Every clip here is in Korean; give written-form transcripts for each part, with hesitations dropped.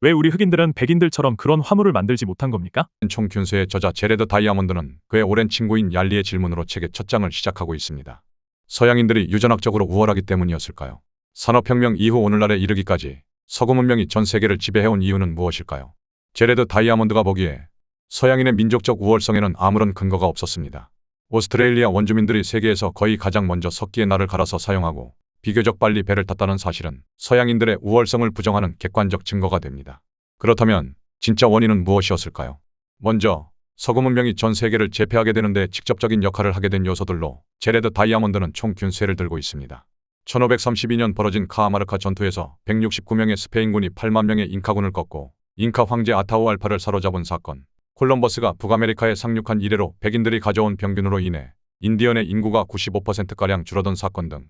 왜 우리 흑인들은 백인들처럼 그런 화물을 만들지 못한 겁니까? 총균수의 저자 제레드 다이아몬드는 그의 오랜 친구인 얄리의 질문으로 책의 첫 장을 시작하고 있습니다. 서양인들이 유전학적으로 우월하기 때문이었을까요? 산업혁명 이후 오늘날에 이르기까지 서구 문명이 전 세계를 지배해온 이유는 무엇일까요? 제레드 다이아몬드가 보기에 서양인의 민족적 우월성에는 아무런 근거가 없었습니다. 오스트레일리아 원주민들이 세계에서 거의 가장 먼저 석기의 날을 갈아서 사용하고 비교적 빨리 배를 탔다는 사실은 서양인들의 우월성을 부정하는 객관적 증거가 됩니다. 그렇다면 진짜 원인은 무엇이었을까요? 먼저 서구 문명이 전 세계를 제패하게 되는데 직접적인 역할을 하게 된 요소들로 제레드 다이아몬드는 총 균수를 들고 있습니다. 1532년 벌어진 카아마르카 전투에서 169명의 스페인군이 8만 명의 잉카군을 꺾고 잉카 황제 아타우알파를 사로잡은 사건, 콜럼버스가 북아메리카에 상륙한 이래로 백인들이 가져온 병균으로 인해 인디언의 인구가 95%가량 줄어든 사건 등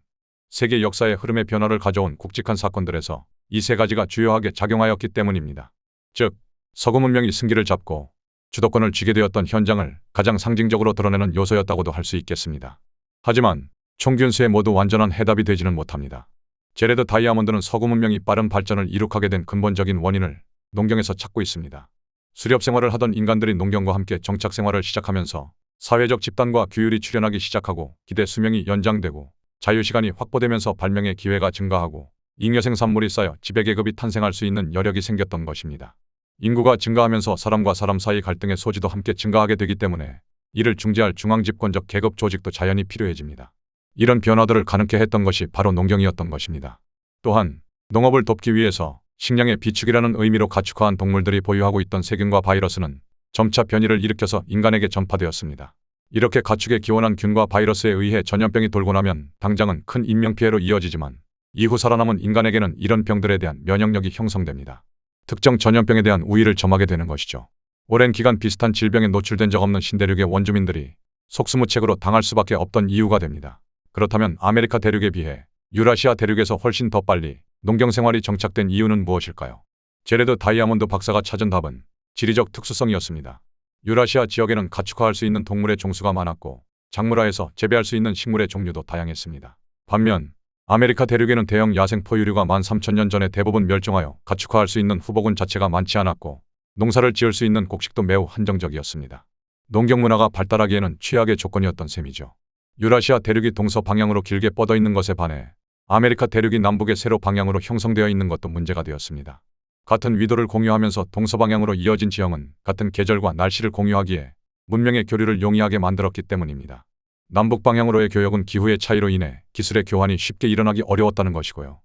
세계 역사의 흐름의 변화를 가져온 굵직한 사건들에서 이 세 가지가 주요하게 작용하였기 때문입니다. 즉, 서구 문명이 승기를 잡고 주도권을 쥐게 되었던 현장을 가장 상징적으로 드러내는 요소였다고도 할 수 있겠습니다. 하지만 총균수에 모두 완전한 해답이 되지는 못합니다. 제레드 다이아몬드는 서구 문명이 빠른 발전을 이룩하게 된 근본적인 원인을 농경에서 찾고 있습니다. 수렵 생활을 하던 인간들이 농경과 함께 정착 생활을 시작하면서 사회적 집단과 규율이 출현하기 시작하고 기대 수명이 연장되고 자유시간이 확보되면서 발명의 기회가 증가하고 잉여 생산물이 쌓여 지배계급이 탄생할 수 있는 여력이 생겼던 것입니다. 인구가 증가하면서 사람과 사람 사이 갈등의 소지도 함께 증가하게 되기 때문에 이를 중재할 중앙집권적 계급 조직도 자연히 필요해집니다. 이런 변화들을 가능케 했던 것이 바로 농경이었던 것입니다. 또한 농업을 돕기 위해서 식량의 비축이라는 의미로 가축화한 동물들이 보유하고 있던 세균과 바이러스는 점차 변이를 일으켜서 인간에게 전파되었습니다. 이렇게 가축에 기원한 균과 바이러스에 의해 전염병이 돌고 나면 당장은 큰 인명피해로 이어지지만 이후 살아남은 인간에게는 이런 병들에 대한 면역력이 형성됩니다. 특정 전염병에 대한 우위를 점하게 되는 것이죠. 오랜 기간 비슷한 질병에 노출된 적 없는 신대륙의 원주민들이 속수무책으로 당할 수밖에 없던 이유가 됩니다. 그렇다면 아메리카 대륙에 비해 유라시아 대륙에서 훨씬 더 빨리 농경생활이 정착된 이유는 무엇일까요? 제레드 다이아몬드 박사가 찾은 답은 지리적 특수성이었습니다. 유라시아 지역에는 가축화할 수 있는 동물의 종수가 많았고 작물화해서 재배할 수 있는 식물의 종류도 다양했습니다. 반면 아메리카 대륙에는 대형 야생 포유류가 13,000년 전에 대부분 멸종하여 가축화할 수 있는 후보군 자체가 많지 않았고 농사를 지을 수 있는 곡식도 매우 한정적이었습니다. 농경 문화가 발달하기에는 최악의 조건이었던 셈이죠. 유라시아 대륙이 동서 방향으로 길게 뻗어 있는 것에 반해 아메리카 대륙이 남북의 세로 방향으로 형성되어 있는 것도 문제가 되었습니다. 같은 위도를 공유하면서 동서방향으로 이어진 지형은 같은 계절과 날씨를 공유하기에 문명의 교류를 용이하게 만들었기 때문입니다. 남북 방향으로의 교역은 기후의 차이로 인해 기술의 교환이 쉽게 일어나기 어려웠다는 것이고요.